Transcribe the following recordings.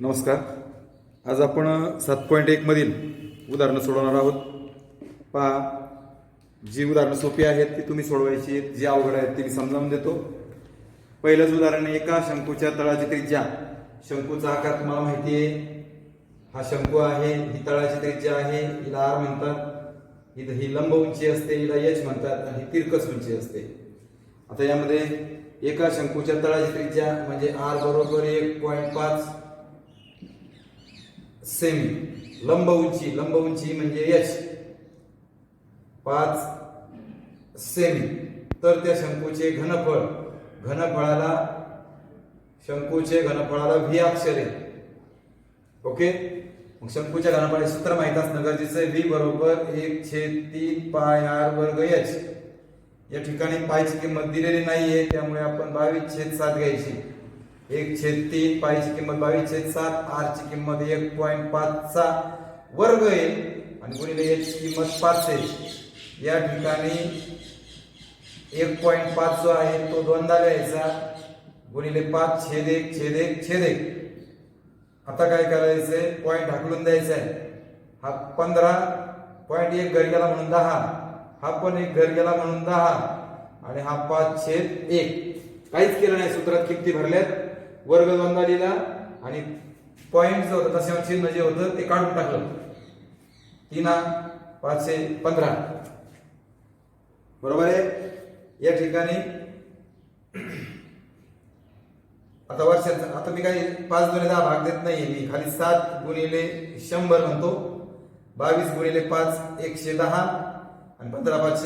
नमस्कार. आज आपण 7.1 मधील उदाहरणं सोडवणार आहोत. पहा, जी उदाहरणं सोपी आहेत ती तुम्ही सोडवायची आहेत, जी अवघड आहेत ती मी समजावून देतो. पहिलंच उदाहरण, एका शंकूच्या तळाची त्रिज्या. शंकूचा आकार तुम्हाला माहिती आहे, हा शंकू आहे, ही तळाची त्रिज्या आहे, हिला आर म्हणतात. इथं ही लंब उंची असते, हिला एच म्हणतात, आणि ही तिरकस उंची असते. आता यामध्ये एका शंकूच्या तळाची त्रिज्या म्हणजे आर बरोबर 1.5 सेमी. लंब उंची म्हणजे एच 5 सेमी. तर त्या शंकूचे घनफळाला व्ही अक्षर आहे. ओके, मग शंकूच्या घनफळाचे सूत्र माहित असणं गरजेचं आहे. व्ही बरोबर 1/3 पाय आर वर्ग एच. या ठिकाणी पायची किंमत दिलेली नाहीये, त्यामुळे आपण 22/7 घ्यायची. 1/3 पायची किंमत 22/7, आर ची किंमत 1.5 चा वर्ग आहे, आणि गुणिले एच ची किंमत 5 आहे. या ठिकाणी 1.5 जो आहे तो दोनदा लिहायचा, गुणिले 5/1/1/1. आता काय करायचंय, पॉइंट ढकलून द्यायचा आहे. हा 15.1 घर गेला म्हणून 10, हा पण एक घर गेला म्हणून 10, आणि हा 5/1. काहीच केलं नाही, सूत्रात किमती भरल्यात, वर्ग दोनदा लिहिला, आणि पॉइंट जो होता तसे चिन्ह जे होतं ते काढून टाकलं. 3/515 बरोबर आहे. या ठिकाणी आता मी काही 5×10 भाग देत नाहीये, मी खाली 7×100 म्हणतो. 22×5 110, आणि 15×5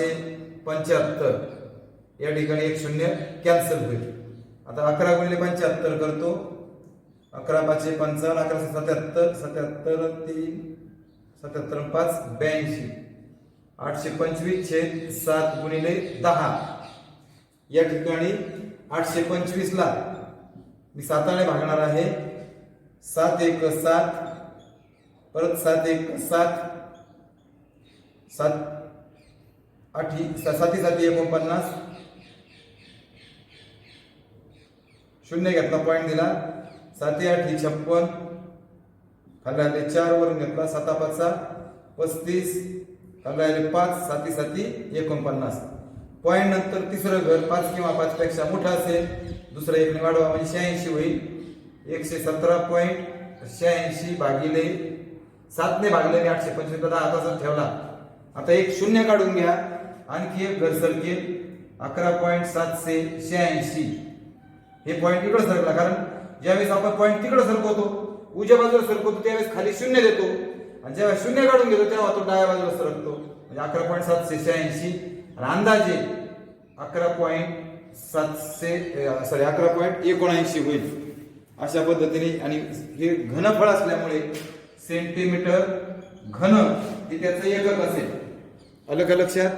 75. या ठिकाणी 1 0 कॅन्सल होईल. आता 11×75 करतो. 11×5 55, 11×7 77, 3 77 5 82. 825/7 गुणिले 10. या ठिकाणी 825 ला मी 7 ने भागणार आहे. 7×1=7, परत 7×1=7, 7×7=49. शून्य घेतला, पॉइंट दिला. 7×8=56, खाली आले 4 वरून घेतला. 7×5=35, खाली आले 5, 7×7=49. पॉइंट नंतर तिसरं घर 5 किंवा 5 पेक्षा मोठा असेल, दुसरं 1 ने वाढवा म्हणजे 86 होईल. 117.86 भागिले 7 ने भागले 825 ला 10 तसंच ठेवला. आता एक शून्य काढून घ्या, आणखी एक घर सरकेल 11.786. हे पॉइंट इकडे सरकला, कारण ज्यावेळेस आपण पॉइंट तिकडे सरकवतो, उजव्या बाजूला सरकवतो, त्यावेळेस खाली शून्य देतो, आणि जेव्हा शून्य काढून घेतो तेव्हा तो डाव्या बाजूला सरकतो. म्हणजे 11.786, आणि अंदाजे 11.79 होईल. अशा पद्धतीने. आणि हे घनफळ असल्यामुळे सेंटीमीटर घन हे त्याचं एकक असेल. अलग लक्षात.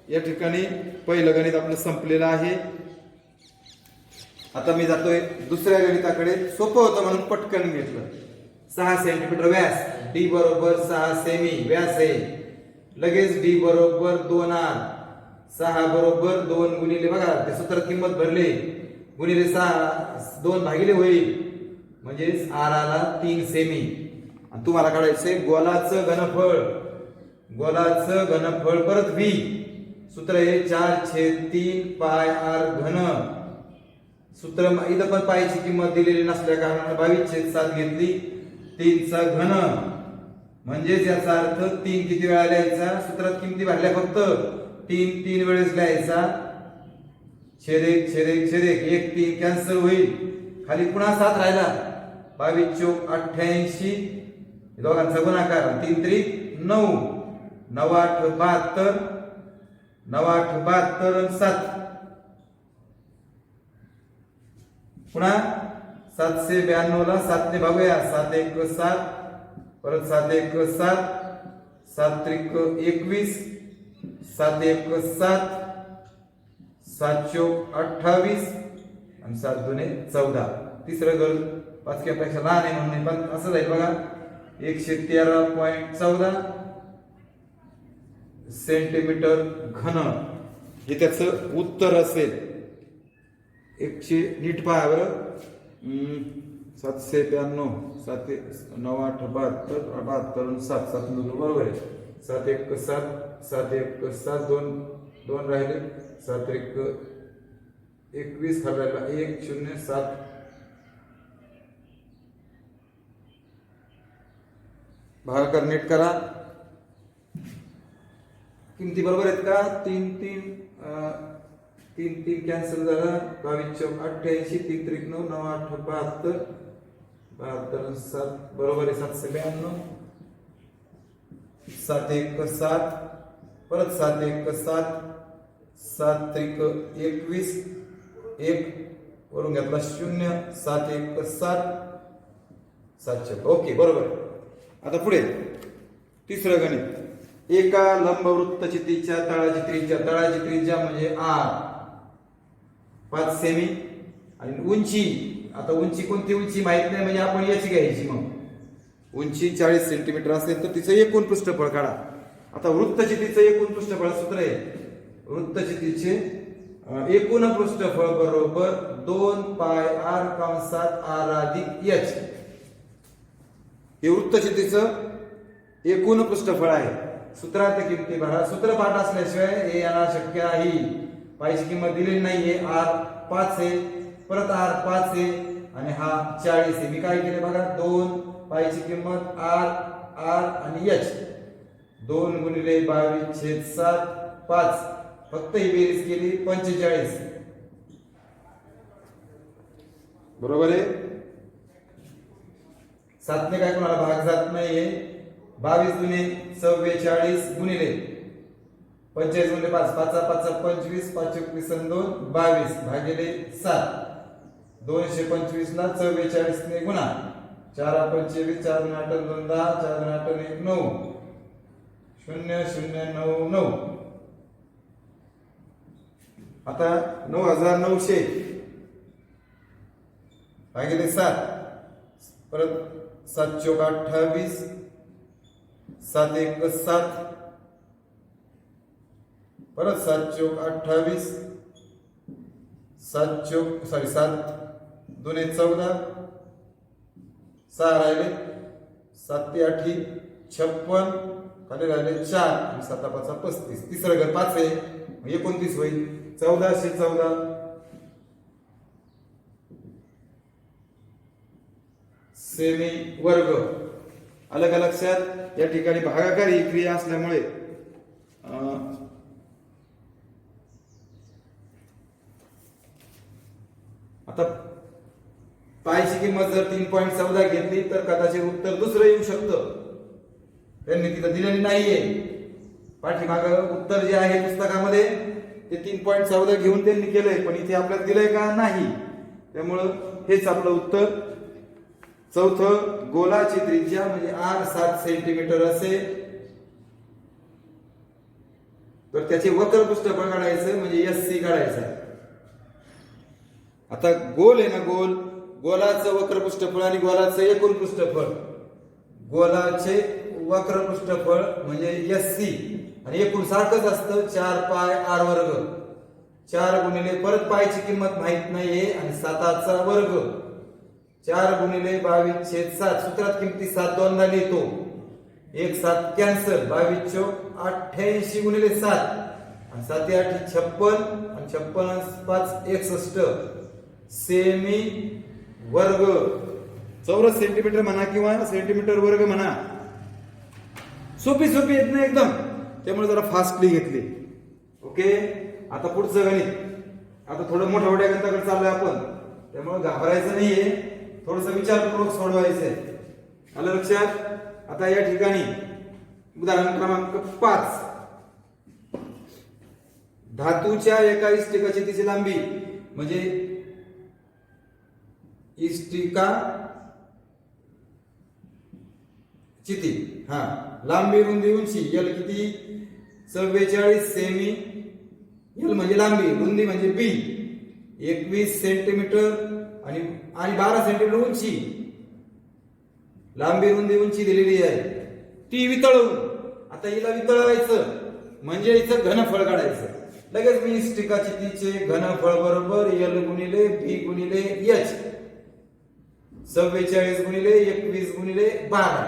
या ठिकाणी पहिलं गणित आपलं संपलेलं आहे. आता मी जातोय दुसऱ्या गणिताकडे. सोपं होतं म्हणून पटकन घेतलं. 6 सेंटीमीटर व्यास, डी बरोबर 6 सेमी व्यास आहे. लगेच डी बरोबर 2r, 6 बरोबर 2 गुणिले, बघा ते सूत्रात किंमत भरली, गुणिले 6, 2 भागिले होईल, म्हणजेच आर आला 3 सेमी. आणि तुम्हाला काढायचंय गोलाचं घनफळ परत व्ही. सूत्र आहे 4/3 पाय आर घन. सूत्र इथं पण पायची किंमत दिलेली नसल्या कारणाने 22/7 घेतली. 3 चा घन म्हणजेच याचा अर्थ 3 किती वेळा लिहायचा, सूत्रात किमती भरल्या फक्त 3 वेळेस लिहायचा. छेद 1 3 कॅन्सल होईल. खाली पुन्हा 7 राहिला. 22×4=88. दोघांचा गुणाकार, 3×3 9, 9×8=72, 9×8=72 आणि 7. पुन्हा 792 ला 7 ने भागूया. 7×1=7, परत 7×1=7, 7×3=21, 7×1=7, 7×4=28, आणि 7×2=14. तिसरं घर 5 पेक्षा लहान आहे म्हणून पण असं जाईल बघा. 113.14 सेंटीमीटर घन हे त्याचं उत्तर असेल. 100 नीट पहा बरं. 792 7 9 8 72 72 7 7 बरोबर आहे. 7 1 7 7 1 7 2 राहिले. 7 1 21 खाल्ला 1 0 7 भागाकार नीट करा. किमती बरोबर आहेत का? 3 3 कॅन्सल झाला. 22 88 3 3 9 9 8 72 72 7 बरोबर आहे. 792 7 1 7 परत 7 1 7 7 1 21 1 वरून घेतला 0 7 1 7 7 ओके बरोबर. आता पुढे तिसरं गणित. एका लंबवृत्तचित्तीच्या तळाची त्रिज्या म्हणजे R 5 सेमी आणि उंची, आता उंची कोणती उंची माहित नाही म्हणजे आपण याची घ्यायची. मग उंची 40 सेंटीमीटर असेल तर तिचं एकूण पृष्ठफळ काढा. आता वृत्तचित्तीचं एकूण पृष्ठफळ सूत्र आहे. वृत्तचित्तीचे एकूण पृष्ठफळ बरोबर 2 पाय R कंसात R अधिक H. हे वृत्तचित्तीचं एकूण पृष्ठफळ आहे. सूत्रार्थ किमती भरा. सूत्र पाठ असल्याशिवाय हे येणार शक्य नाही. पायची किंमत दिलेली नाहीये. R 5 आहे, परत R 5 आहे आणि हा 40 आहे. मी काय केले बघा, 2 पायची किंमत R आणि H 2 गुणिले 22/7 5 फक्त ही बेरीज केली 45 बरोबर आहे. 7 ने काय कोणाला भाग जात नाहीये. 22 गुणे 44 गुणिले 45 गुणिले 5 5 5 25 5 21 2 22 भागिले 7 225 ला 44 ने गुणा 4 25 4 8 2 10 4 8 1 9 0 0 9 9. आता 9900 भागिले 7 परत 7 चौक 28 7 1 7 परत 7 चौक 28 7 दुने 14 6 राहिले 7 ते 8 56 खाली राहिले 4 आणि 7 5 35. तिसरं घर 5 आहे 29 होईल. 1414 सेमी वर्ग. अलग अलग लक्षात. या ठिकाणी भागाकारी क्रिया असल्यामुळे आता पायची किंमत जर 3.14 घेतली तर कदाचित उत्तर दुसरं येऊ शकतं. त्यांनी तिथं दिलेली नाहीये. पाठीमाग उत्तर जे आहे पुस्तकामध्ये ते 3.14 घेऊन त्यांनी केलंय, पण इथे आपल्याला दिलंय का? नाही. त्यामुळं हेच आपलं उत्तर. चौथं, गोलाची त्रिज्या म्हणजे R 7 सेंटीमीटर असेल तर त्याचे वक्र पृष्ठफळ काढायचं म्हणजे SC काढायचं. आता गोल आहे ना, गोलाचं वक्र पृष्ठफळ आणि गोलाचं एकूण पृष्ठफळ. गोलाचे वक्र पृष्ठफळ म्हणजे SC आणि एकूण सारखंच असतं 4 पाय R वर्ग. 4 गुणिले परत पायची किंमत माहित नाहीये आणि 7चा वर्ग 4 गुणिले 22/7. सूत्रात किमती 7 दोनदा लिहितो. 1 7 कॅन्सल. 22 चौक 88 गुणिले 7 आणि 7 8 56 आणि 56 5 61 सेमी वर्ग. चौरस सेंटीमीटर म्हणा किंवा सेंटीमीटर वर्ग म्हणा. सोपी येत नाही एकदम, त्यामुळे जरा फास्टली घेतली. ओके. आता पुढचं गणित. आता थोडं मोठ्या गणिताकडे चाललोय आपण, त्यामुळे घाबरायचं नाहीये. थोडस विचारपूर्वक सोडवायचंय. आलं लक्षात. आता या ठिकाणी उदाहरण क्रमांक 5. धातूच्या एका इष्टिकाची तिची लांबी म्हणजे इष्टिका चिती. लांबी रुंदी उंची L किती? 44 सेमी. L म्हणजे लांबी, रुंदी म्हणजे B 21 सेंटीमीटर आणि 12 सेंटीमीटर उंची. लांबी रुंदी उंची दिलेली आहे. ती वितळवून आता हिला वितळवायचं म्हणजे हिचं घनफळ काढायचं. लगेच मी इष्टिका चितीचे घनफळ बरोबर L गुणिले B गुणिले H. 44 गुणिले 21 गुणिले 12.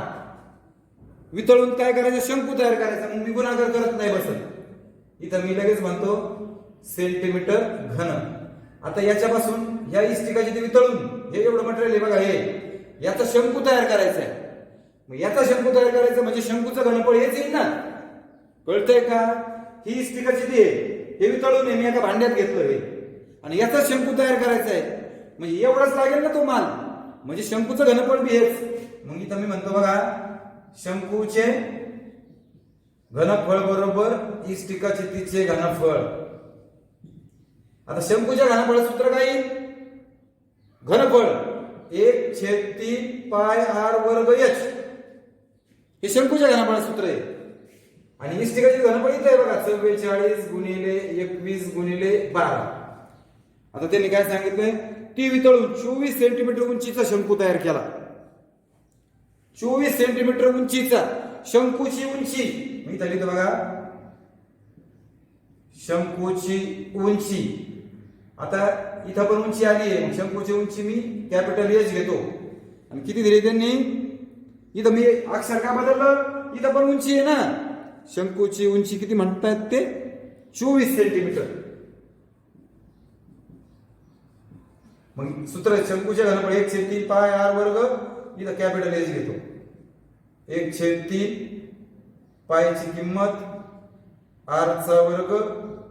वितळून काय करायचं, शंकू तयार करायचा. मग मी गुणाकार करत नाही बसत, इथं मी लगेच म्हणतो सेंटीमीटर घन. आता याच्यापासून या इष्टिकाची ते वितळून हे एवढं मटेरियल आहे बघा, हे याचा शंकू तयार करायचा आहे. मग याचा शंकू तयार करायचा म्हणजे शंकूचं घनफळ हेच येईल ना. कळतंय का? ही इष्टिकाची ती आहे, हे वितळून मी एका भांड्यात घेतलं हे, आणि याचा शंकू तयार करायचा आहे. म्हणजे एवढंच लागेल ना तो माल, म्हणजे शंकूचं घनफळ बी हेच. मग इथं मी म्हणतो बघा, शंकूचे घनफळ बरोबर इष्टिकाचे तिचे घनफळ. आता शंकूच्या घनफळाचं सूत्र काय येईल? घनफळ 1/3 पाय r वर्ग h, हे शंकूच्या घनफळाचं सूत्र आहे. आणि इष्टिकाचे घनफळ इथे आहे बघा, 44 गुणिले 21 गुणिले 12. आता त्यांनी काय सांगितलंय, ती वितळून 24 सेंटीमीटर उंचीचा शंकू तयार केला. 24 सेंटीमीटर उंचीचा शंकूची उंची मी इथं लिहितो बघा, शंकूची उंची. आता इथं पण उंची आली आहे, शंकूची उंची मी कॅपिटल एच घेतो. आणि किती दिली त्यांनी? इथं मी अक्षर का बदललं, इथं पण उंची आहे ना. शंकूची उंची किती म्हणतायत ते? 24 सेंटीमीटर. मग सूत्र शंकूचे घनफळ 1/3 पाय r वर्ग, इथं कॅपिटल एच घेतो. 1/3 पायची किंमत r चा वर्ग,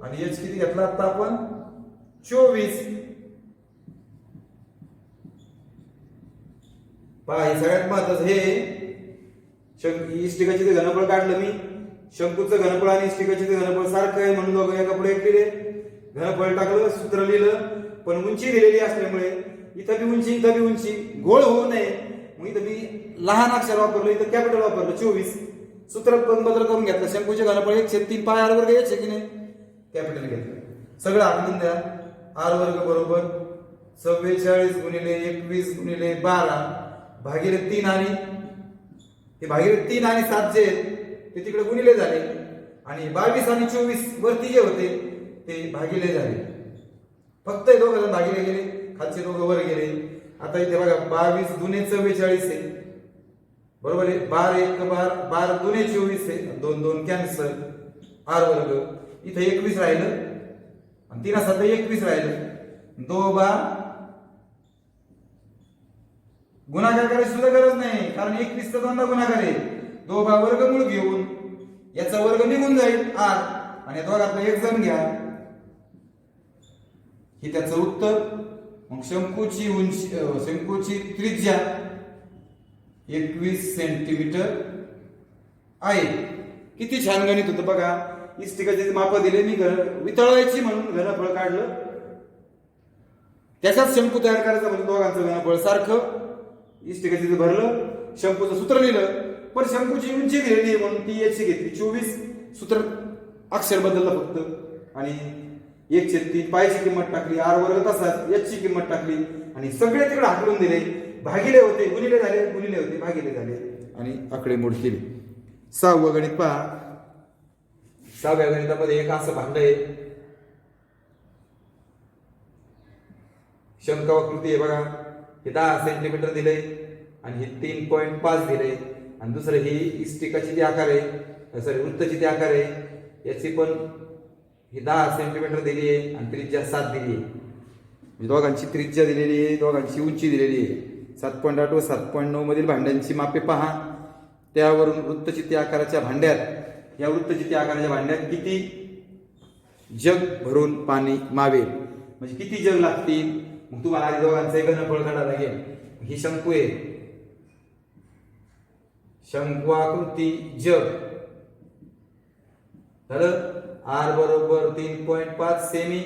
आणि एच किती घेतला आता आपण? 24. पहा, हे सगळ्यात महत्वाचं हे इष्टिकाचे घनफळ काढलं मी. शंकूचं घनफळ आणि इष्टिकाचे घनफळ सारखं आहे म्हणून दोघं एका पुढे एक लिहिले, घनफळ टाकलं, सूत्र लिहिलं. पण उंची दिलेली असल्यामुळे इथं बी उंची, इथं बी उंची, घोळ होऊ नये मग इथं मी लहान अक्षर वापरलं, इथं कॅपिटल वापरलं 24. सूत्र पण बदल करून घेतलं. शंकूचे घनफळ 1/3 पाय r वर्ग h, की नाही? कॅपिटल घेतलं. सगळं आखून द्या. r वर्ग बरोबर 44 गुणिले 21 गुणिले 12 भागिले 3, आणि हे भागिले 3 आणि 7 जे ते तिकडे गुणिले झाले, आणि 22 आणि 24 वरती जे होते ते भागिले झाले. फक्त हे दोघं जण भागिले गेले, खालचे दोघं वर गेले. आता इथे बघा 22 दुने 44 आहे, बरोबर आहे. 12 1 12, 12 दुने 24 आहे, 2 2 कॅन्सल, r वर्ग. इथे 21 राहिलं, आणि 3 7 21 राहिलं. 2 बा गुणाकार करायची सुद्धा गरज नाही, कारण 21 चा दोनदा गुणाकार आहे. 2 बा वर्गमूळ घेऊन याचा वर्ग निघून जाईल r, आणि दोघातला एक जण घ्या, ही त्याचं उत्तर. मग शंकूची उंची, शंकूची त्रिज्या 21 सेंटीमीटर आहे. किती छान गणित होतं बघा. इष्टिकाचे माप दिले मी, वितळवायची म्हणून घनफळ काढलं, त्याच्यात शंकू तयार करायचा म्हणजे दोघांचं घनफळ सारखं. इष्टिकाचे भरलं, शंकूचं सूत्र लिहिलं, पण शंकूची उंची दिलेली म्हणून ती एच घेतली 24. सूत्र अक्षर बदललं फक्त, आणि 1/3 पायची किंमत टाकली, r वर्ग तसाच, h ची किंमत टाकली, आणि सगळे तिकडे हाकलून दिले. भागिले होते गुणिले झाले, गुणिले होते भागिले झाले, आणि आकडेमोड केली. 6वं गणित पहा. 6व्या गणितामध्ये एक असं भांड आहे, शंकवाकृती आहे बघा. हे 10 सेंटीमीटर दिले, आणि हे 3.5 दिले, आणि दुसरं ही इष्टिकाची ती आकार आहे, सॉरी वृत्ताची ती आकार आहे. याची पण ही 10 सेंटीमीटर दिली आहे, आणि त्रिज्या 7 दिली आहे. म्हणजे दोघांची त्रिज्या दिलेली आहे, दोघांची उंची दिलेली आहे. 7.8 व 7.9 मधील भांड्यांची मापे पहा. त्यावरून वृत्तचित्ती आकाराच्या भांड्यात, या वृत्तचित्ती आकाराच्या भांड्यात किती जग भरून पाणी मावेल, म्हणजे किती जग लागतील. मग तुम्हाला आधी दोघांचं घनफळ काढावं लागेल. ही शंकू आहे, शंकवाकृती जग झालं. r बरोबर 3.5 सेमी,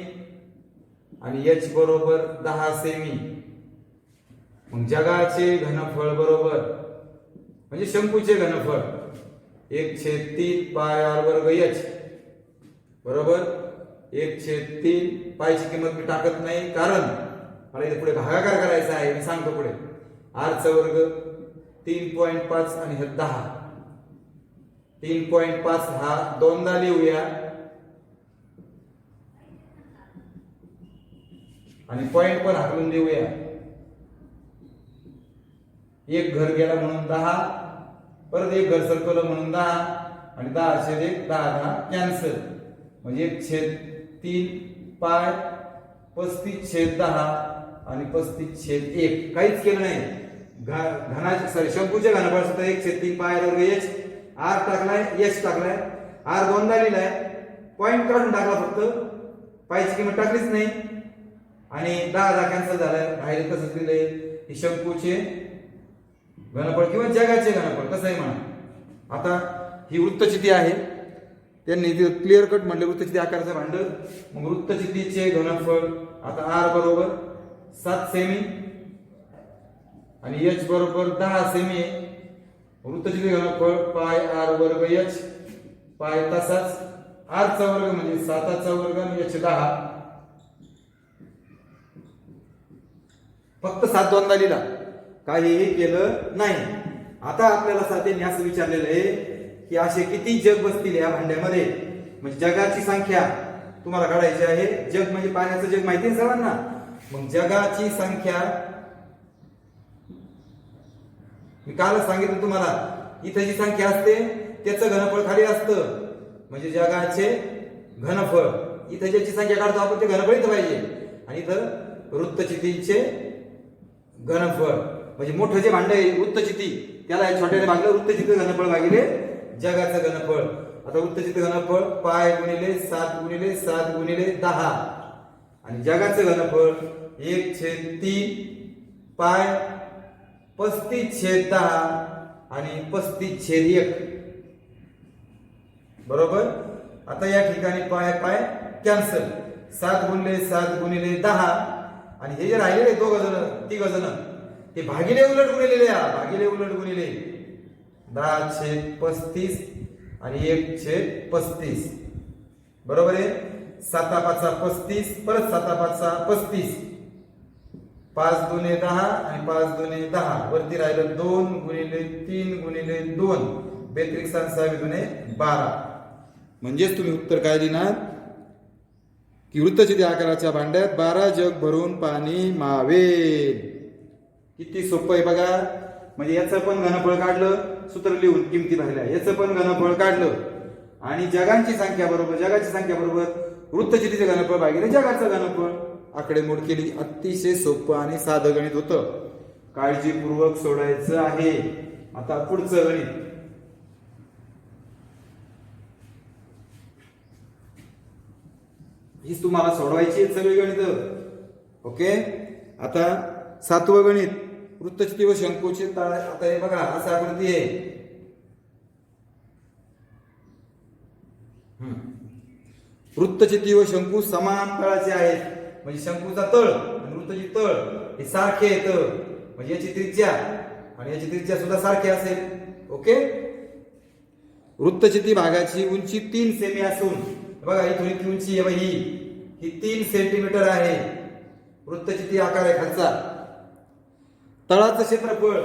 आणि h बरोबर 10 सेमी. मग जगाचे घनफळ बरोबर, म्हणजे शंकूचे घनफळ 1/3 पाय r वर्ग h बरोबर 1/3 पायची किंमत मी टाकत नाही, कारण मला इथे पुढे भागाकार करायचा आहे. मी सांगतो पुढे. r चा वर्ग 3.5 आणि हे 10. 3.5 हा दोनदा लिहूया, आणि पॉइंट पण हाकलून देऊया. एक घर गेला म्हणून 10, परत एक घर सरकवलं म्हणून 10 आणि 10/1 10 कॅन्सल म्हणजे 1/3 पाय 35/10 आणि 35/1 काहीच केलं नाही. घनाचे शंकूचे घनफळ सुद्धा 1/3 पाय एच आर टाकलाय एच टाकलाय आर दोनदा लिहिलाय पॉइंट काढून टाकला फक्त पायची किंमत टाकलीच नाही आणि 10 कॅन्सल झालाय. राहिले तसंच लिहिलंय ही शंकूचे घनफळ किंवा जगाचे घनफळ कसं आहे म्हणा. आता ही वृत्तचिती आहे त्यांनी क्लिअर कट म्हणलं वृत्तचिती आकाराचं भांड. मग वृत्तचितीचे घनफळ आता आर बरोबर 7 सेमी आणि एच बरोबर 10 सेमी आहे. वृत्तचिती घनफळ पाय आर वर्ग एच पाय तसाच आर चा वर्ग म्हणजे 7चा वर्ग आणि एच 10 फक्त 7 दोनदा लिहिला काहीही केलं नाही. आता आपल्याला साथीने असं विचारलेलं आहे की असे किती जग बसतील या भांड्यामध्ये म्हणजे जगाची संख्या तुम्हाला काढायची आहे. जग म्हणजे पाण्याचं जग माहिती आहे सर्वांना. मग जगाची संख्या मी कालच सांगितलं तुम्हाला इथे जी संख्या असते त्याचं घनफळ खाली असतं म्हणजे जगाचे घनफळ. इथे ज्याची संख्या काढतो आपण ते घनफळ इथं पाहिजे आणि इथं वृत्तचितीचे घनफळ म्हणजे मोठं जे भांड आहे वृत्तचिती त्याला छोट्याने भागलं वृत्तचिती घनफळ भागिले जगाचं घनफळ. आता वृत्तचिती घनफळ पाय गुणिले 7 गुणिले 7 गुणिले 10 आणि जगाचं घनफळ 1/3 पाय 35/10 आणि 35/1 बरोबर. आता या ठिकाणी पाय पाय कॅन्सल 7 गुणिले 7 गुणिले 10 आणि हे जे राहिलेले तिघ जण ते भागिले उलट गुणिलेले भागिले उलट गुणिले 10/35 आणि 1/35 बरोबर आहे. 7×5 35 परत 7×5 35 5 दुने 10 आणि 5 दुने 10 वरती राहिलं 2 गुणिले 3 गुणिले 2 बेत्रिक 6 दुने 12 म्हणजेच तुम्ही उत्तर काय लिहिणार की वृत्तचिती आकाराच्या भांड्यात 12 जग भरून पाणी मावेल. किती सोपं आहे बघा. म्हणजे याचं पण घनफळ काढलं सूत्र लिहून किमती पाहिल्या याचं पण घनफळ काढलं आणि जगांची संख्या बरोबर वृत्तचितीचे घनफळ भागिले जगाचं घनफळ आकडेमोड केली. अतिशय सोपं आणि साधं गणित होतं. काळजीपूर्वक सोडायचं आहे. आता पुढचं गणित हीच तुम्हाला सोडवायची सगळी गणित ओके. आता 7वं गणित वृत्तचिती व शंकूचे तळ. आता हे बघा असं आकृती आहे. वृत्तचिती व शंकू समान तळाचे आहेत म्हणजे शंकूचा तळ आणि वृत्तचिती तळ हे सारखे आहेत म्हणजे याची त्रिज्या आणि याची त्रिज्या सुद्धा सारखी असेल ओके. वृत्तचिती भागाची उंची 3 सेमी असून बघा ही थोडी उंची आहे ही 3 सेंटीमीटर आहे. वृत्तचिती आकार आहे खालचा. तळाचं क्षेत्रफळ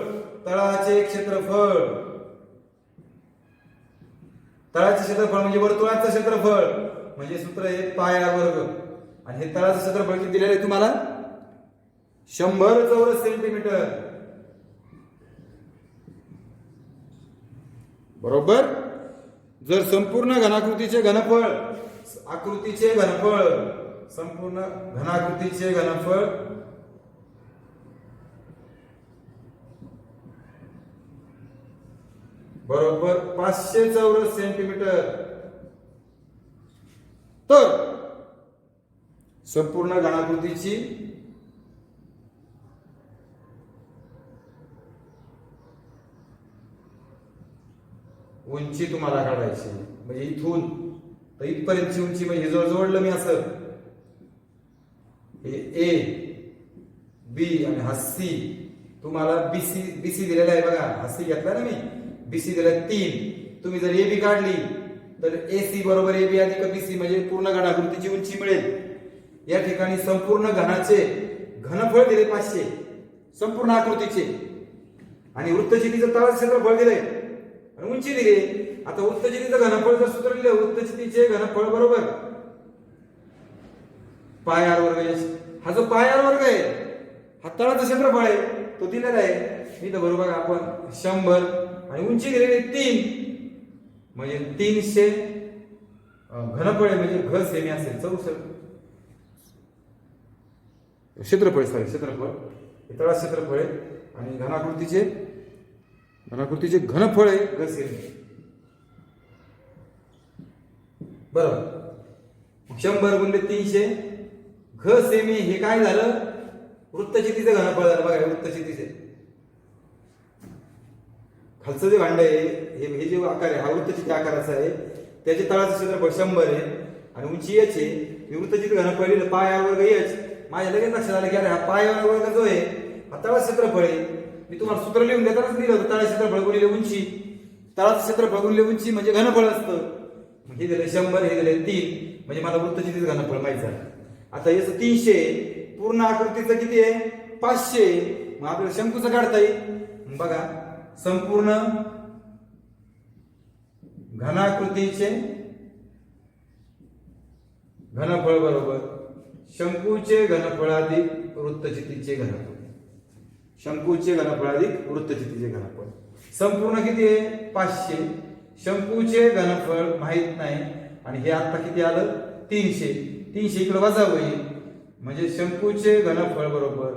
तळाचे क्षेत्रफळ म्हणजे वर्तुळाचं क्षेत्रफळ म्हणजे सूत्र आहे पाय आर वर्ग आणि हे तळाचं क्षेत्रफळ किती दिलेलं आहे तुम्हाला 100 चौरस सेंटीमीटर बरोबर. जर संपूर्ण घनाकृतीचे घनफळ संपूर्ण घनाकृतीचे घनफळ बरोबर 500 चौरस सेंटीमीटर तर संपूर्ण घनाकृतीची उंची तुम्हाला काढायची म्हणजे इथून तर इथपर्यंतची उंची म्हणजे जवळ जोडलं मी असं हे ए बी आणि हा सी तुम्हाला बीसी दिलेला आहे बघा हा सी घेतला ना मी बीसी दिला 3 तुम्ही जर ए बी काढली तर एसी बरोबर ए बी अधिक बीसी म्हणजे पूर्ण घनाकृतीची उंची मिळेल. या ठिकाणी संपूर्ण घनाचे घनफळ दिले 500 संपूर्ण आकृतीचे आणि वृत्तचितीचं तळाचं क्षेत्रफळ दिले आणि उंची दिली. आता वृत्तचितीचं घनफळ जर सूत्र लिहिलं वृत्तचितीचे घनफळ बरोबर पाय आर वर्ग हा जो पाय आर वर्ग आहे हा तळाचं क्षेत्रफळ आहे तो दिलेला आहे. मी तर बरोबर आपण 100 आणि उंची दिलेली 3 म्हणजे 300 घनफळ म्हणजे घ सेमी असेल 64 क्षेत्रफळ हे तळा क्षेत्रफळ आहे आणि घनाकृतीचे घनफळ आहे घ सेमी. बरोबर 100 गुणिले 300 घ सेमी हे काय झालं वृत्तचितीचं घनफळ झालं. बघा वृत्तचितीचे खालचं जे भांड आहे हे जे आकार आहे हा वृत्तचिती आकाराचा आहे. त्याचे तळाचं क्षेत्रफळ 100 आहे आणि उंची h आहे. वृत्तचिती घनफळ लिहिलं पाय r वर्ग h. माझ्या लगेच लक्षात आलं की अरे हा पाय r वर्ग जो आहे हा तळा क्षेत्रफळ आहे. मी तुम्हाला सूत्र लिहून देतानाच लिहिलं होतं तळा क्षेत्रफळ गुणिले उंची. तळाचं क्षेत्रफळ गुणिले उंची म्हणजे घनफळ असतं. हे दिले 100 हे दिले 3 म्हणजे मला वृत्तचितीचं घनफळ माहित झालं. आता याचं 300 पूर्ण आकृतीचं किती आहे 500. मग आपल्याला शंकूचं काढता येईल. बघा संपूर्ण घनाकृतीचे घनफळ बरोबर शंकूचे घनफळ अधिक वृत्तचितीचे घनफळ. शंकूचे घनफळ अधिक वृत्तचितीचे घनफळ. संपूर्ण किती आहे 500. शंकूचे घनफळ माहित नाही आणि हे आता किती आलं 300. 300 इकडे वजा होईल म्हणजे शंकूचे घनफळ बरोबर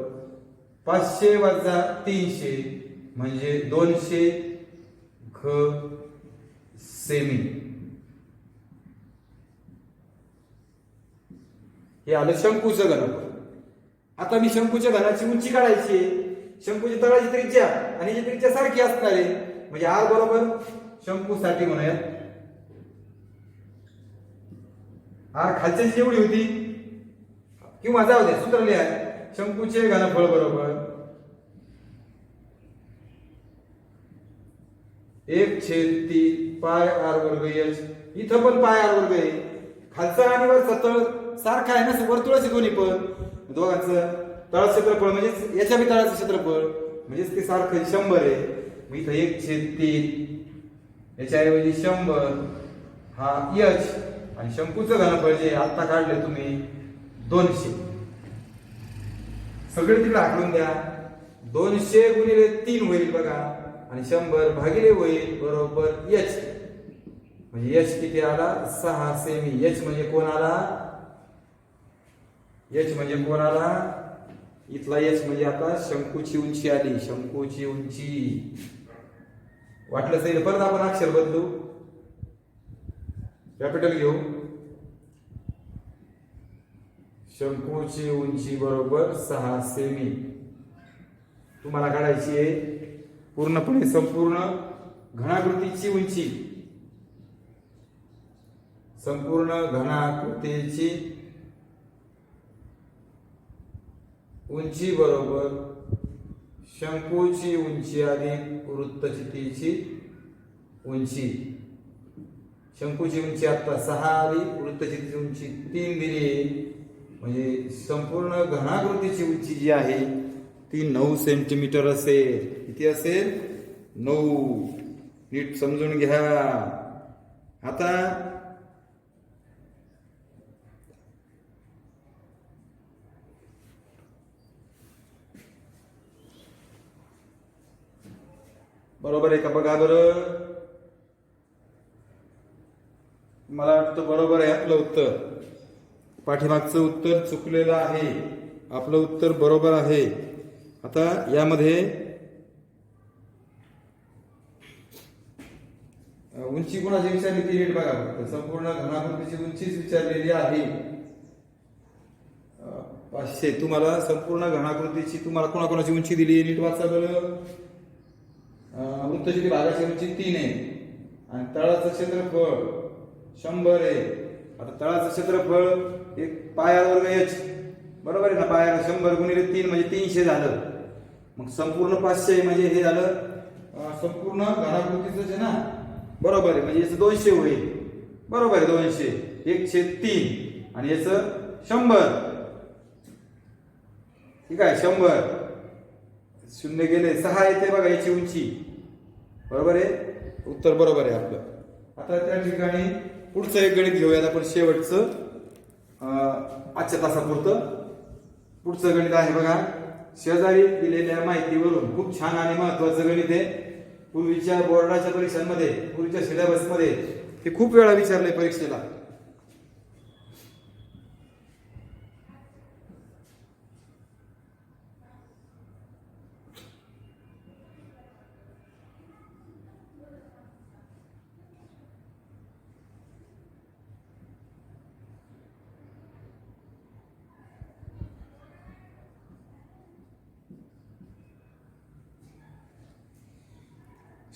500 वजा 300 म्हणजे 200 घ सेमी. हे आलं शंकूचं घनफळ. आता मी शंकूच्या घनाची उंची काढायची आहे. शंकूची तळाची त्रिज्या आणि याची त्रिज्या सारखी असणार आहे म्हणजे r बरोबर शंकूसाठी म्हणूयात r खालची जेवढी होती किंवा जाऊ दे सूत्र लिहा शंकूचे घनफळ बरोबर 1/3 पाय r वर्ग h. इथं पण पाय r वर्ग आहे. खालचा आणि वरचा तळ सारखा आहे ना वर्तुळाचे दोन्ही पण दोघांचं तळ क्षेत्रफळ म्हणजे याच्या बी तळाचं क्षेत्रफळ म्हणजेच ते सारखं 100 आहे. मग इथं 1/3 याच्याऐवजी 100 हा h आणि शंकूचं घनफळ जे आता काढले तुम्ही 200. सगळे तिकडे आखडून द्या. 200 गुणिले 3 होईल बघा आणि 100 भागिले होईल बरोबर h म्हणजे h किती आला 6 सेमी. h म्हणजे कोण आला h म्हणजे कोण आला इथला h म्हणजे आता शंकूची उंची आली. शंकूची उंची वाटलं तर परत आपण अक्षर बदलू कॅपिटल घेऊ. शंकूची उंची बरोबर 6 सेमी. तुम्हाला काढायची आहे पूर्णपणे संपूर्ण घनाकृतीची उंची. संपूर्ण घनाकृतीची उंची बरोबर शंकूची उंची अधिक वृत्तचितीची उंची. शंकूची उंची आता 6 आली वृत्तचितीची उंची 3 दिली म्हणजे संपूर्ण घनाकृतीची उंची जी आहे ती 9 सेंटीमीटर असेल. किती असेल 9. नीट समजून घ्या. आता बरोबर आहे का बघा बरं. मला वाटतं बरोबर आहे आपलं उत्तर. पाठीमागचं उत्तर चुकलेलं आहे. आपलं उत्तर बरोबर आहे. आता यामध्ये उंची कोणाची विचारली ती नीट बघा. फक्त संपूर्ण घनाकृतीची उंचीच विचारलेली आहे 500. तुम्हाला संपूर्ण घनाकृतीची तुम्हाला कोणाकोणाची उंची दिली नीट वाचा बरं. वृत्तचिती भागाची उंची 3 आहे आणि तळाचं क्षेत्रफळ 100 आहे. आता तळाचं क्षेत्रफळ एक पाय r वर्ग h बरोबर आहे ना. पाय r 100 गुणिले 3 म्हणजे 300 झालं. मग संपूर्ण 500 म्हणजे हे झालं संपूर्ण घनाकृतीच आहे ना बरोबर आहे म्हणजे याचं 200 होईल बरोबर आहे. 200 1/3 आणि याचं 100 ठीक आहे. 100 शून्य गेले 6 येते बघा याची उंची बरोबर आहे. उत्तर बरोबर आहे आपलं. आता त्या ठिकाणी पुढचं एक गणित घेऊयात आपण शेवटचं आजच्या तासापुरतं. पुढचं गणित आहे बघा शेजारी दिलेल्या माहितीवरून खूप छान आणि महत्वाचं गणित आहे. पूर्वीच्या बोर्डाच्या परीक्षांमध्ये, पूर्वीच्या सिलेबस मध्ये हे खूप वेळा विचारले परीक्षेला.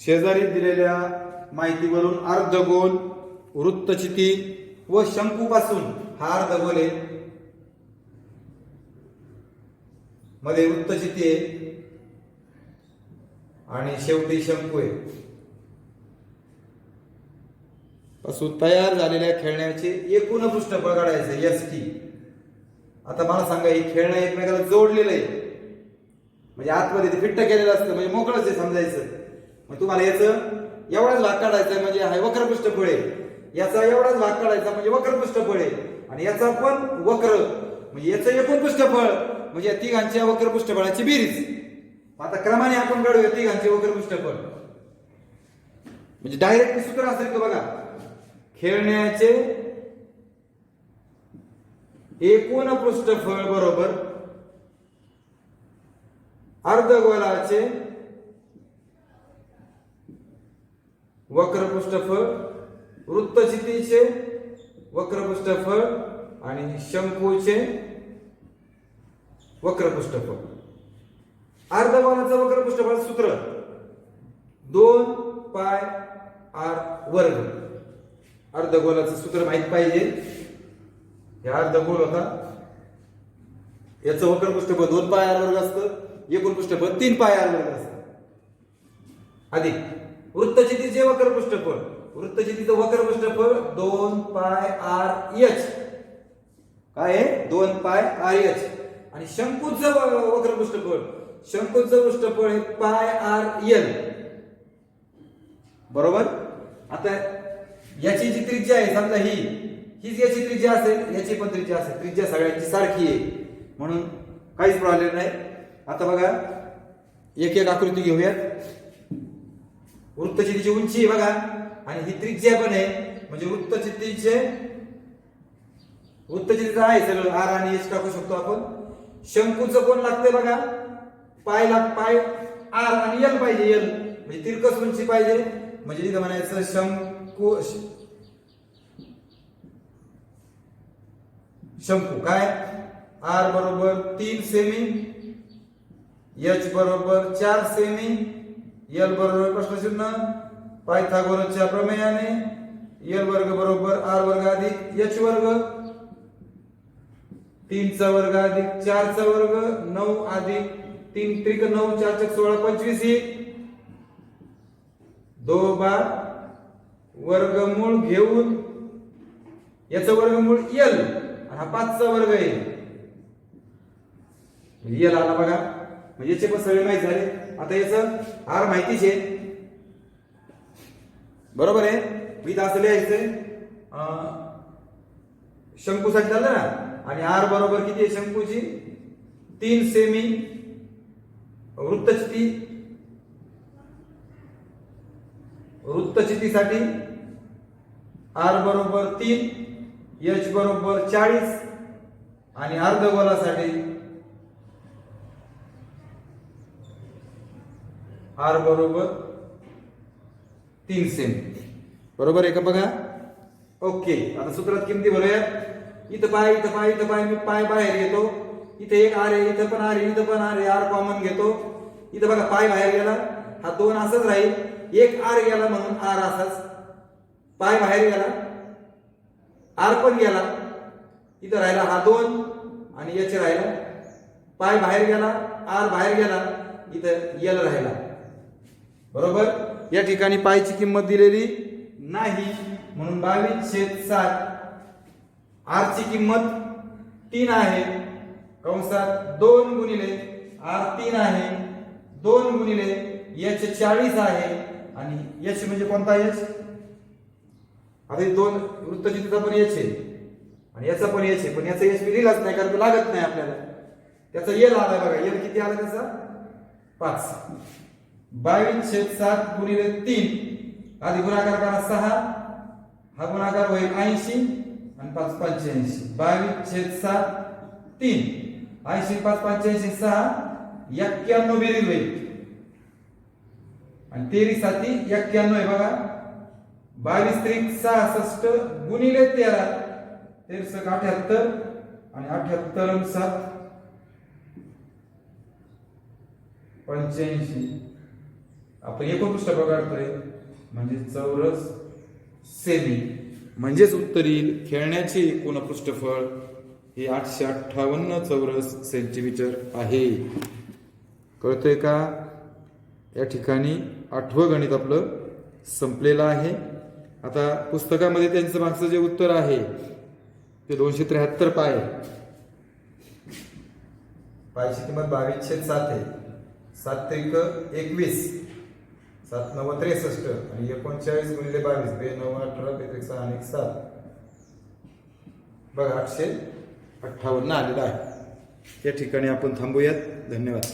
शेजारी दिलेल्या माहितीवरून अर्धगोल, वृत्तचिती व शंकूपासून हा अर्धगोल आहे, मध्ये वृत्तचिती आहे आणि शेवटी शंकू आहे, पासून तयार झालेल्या खेळण्याचे एकूण पृष्ठफळ काढायचं ST. आता मला सांगा, ही खेळणं एकमेकाला जोडलेलं आहे, म्हणजे आतमध्ये ते फिट्ट केलेलं असतं, म्हणजे मोकळंच आहे समजायचं. मग तुम्हाला याचं एवढाच भाग काढायचा म्हणजे हा वक्र पृष्ठफळ आहे, याचा एवढाच भाग काढायचा म्हणजे वक्र पृष्ठफळ आहे, आणि याचा पण वक्र म्हणजे याचं एकूण पृष्ठफळ म्हणजे या तिघांच्या वक्र पृष्ठफळाची बेरीज. आता क्रमाने आपण काढूया तिघांचे वक्र पृष्ठफळ. म्हणजे डायरेक्ट सूत्र असेल का बघा, खेळण्याचे एकूण पृष्ठफळ बरोबर अर्धगोलाचे वक्र पृष्ठफळ, वृत्तचितीचे वक्र पृष्ठफळ आणि शंकूचे वक्र पृष्ठफळ. अर्धगोलाचं वक्र पृष्ठफळ सूत्र 2πr वर्ग. अर्धगोलाचं सूत्र माहित पाहिजे. हे अर्धगोल होता, याचं वक्र पृष्ठफळ 2πr वर्ग असतं, एकूण पृष्ठफळ 3πr वर्ग असतं. अधिक वृत्तचितीचे वक्र पृष्ठफळ, वृत्तचितीचं वक्र पृष्ठफळ 2πrh. काय आहे? 2πrh. आणि शंकूचं वक्र पृष्ठफळ, शंकूचं पृष्ठफळ आहे πrl. बरोबर. आता याची जी त्रिज्या आहे, समजा हीच याची त्रिज्या असेल, याची पण त्रिज्या असेल, त्रिज्या सगळ्यांची सारखी आहे म्हणून काहीच प्रॉब्लेम नाही. आता बघा, एक एक आकृती घेऊयात. वृत्तचितीची उंची बघा आणि ही त्रिज्या पण आहे, म्हणजे वृत्तचितीचं आहे सगळं, R आणि H टाकू शकतो आपण. शंकूचं कोण लागतंय बघा, पाय R आणि L पाहिजे, L म्हणजे तिरकस उंची पाहिजे. म्हणजे इथं म्हणायचं शंकू काय, R बरोबर 3 सेमी, H बरोबर 4 सेमी, L बरोबर प्रश्नचिन्ह पायथागोरसच्या प्रमेयाने L वर्ग बरोबर R वर्ग अधिक H वर्ग, 3 चा वर्ग अधिक 4 चा वर्ग, 9 अधिक 3 त्रिक 9, 4 चक 16, 25 2 बार वर्गमूळ घेऊन याचं वर्गमूळ L आणि हा 5 चा वर्ग आहे. L आला बघा, म्हणजे याचे पण सगळे माहिती झाले. आता याचं R माहितीच आहे, बरोबर आहे. मी तर असं लिहायचंय, शंकूसाठी झालं ना, आणि R बरोबर किती आहे शंकूची 3 सेमी, वृत्तचितीसाठी R बरोबर 3, H बरोबर 40 आणि अर्धगोलासाठी R बरोबर 3 सेमी. बरोबर आहे का बघा. ओके. आता सूत्रात किमती भरूया. इथं पाय, इथं पाय, इथं पाय, मी पाय बाहेर घेतो. इथे एक R आहे, इथं पण R आहे, इथं पण R आहे, R कॉमन घेतो. इथं बघा पाय बाहेर गेला, हा 2 असंच राहील. एक R गेला म्हणून R असाच, पाय बाहेर गेला, R पण गेला, इथं राहिला हा 2 आणि H राहिला. पाय बाहेर गेला, R बाहेर गेला, इथं L राहिला. बरोबर. या ठिकाणी पायची किंमत दिलेली नाही म्हणून 22/7. R ची किंमत 3 आहे, कंसात 2 गुणिले R 3 आहे, 2 गुणिले H 40 आहे, आणि H म्हणजे कोणता H? आता 2 वृत्तचितीचा पण H आहे आणि याचा पण H आहे, पण याचा H मी लिहिलाच नाही कारण तो लागत नाही आपल्याला. त्याचा यल आलाय बघा, यल किती आला त्याचा 5. 22/7 गुणिले 3 आधी गुणाकार करा 6, हा गुणाकार होईल 80 आणि 5 85. 22/7 3 80 5 85 6 91 बेरीज होईल आणि 23 साती 91 आहे बघा. 22 त्रिक 66 गुणिले 13 13 78 आणि 78 आणि 7 85. आपण एकूण पृष्ठभाग काढतोय म्हणजे चौरस सेमी. म्हणजेच उत्तर येईल खेळण्याचे एकूण पृष्ठफळ हे 858 चौरस सेंटीमीटर आहे. कळतंय का? या ठिकाणी 8वं गणित आपलं संपलेलं आहे. आता पुस्तकामध्ये त्यांचं मागचं जे उत्तर आहे ते 273 पाय आहे. पायची किंमत 22/7 आहे. 7 त्रिक 21, 7 9 63 आणि 39 गुणिले 22 2 9 18 बेत्रिक 6 आणि 7 बघा 858 आलेला आहे. या ठिकाणी आपण थांबूयात. धन्यवाद.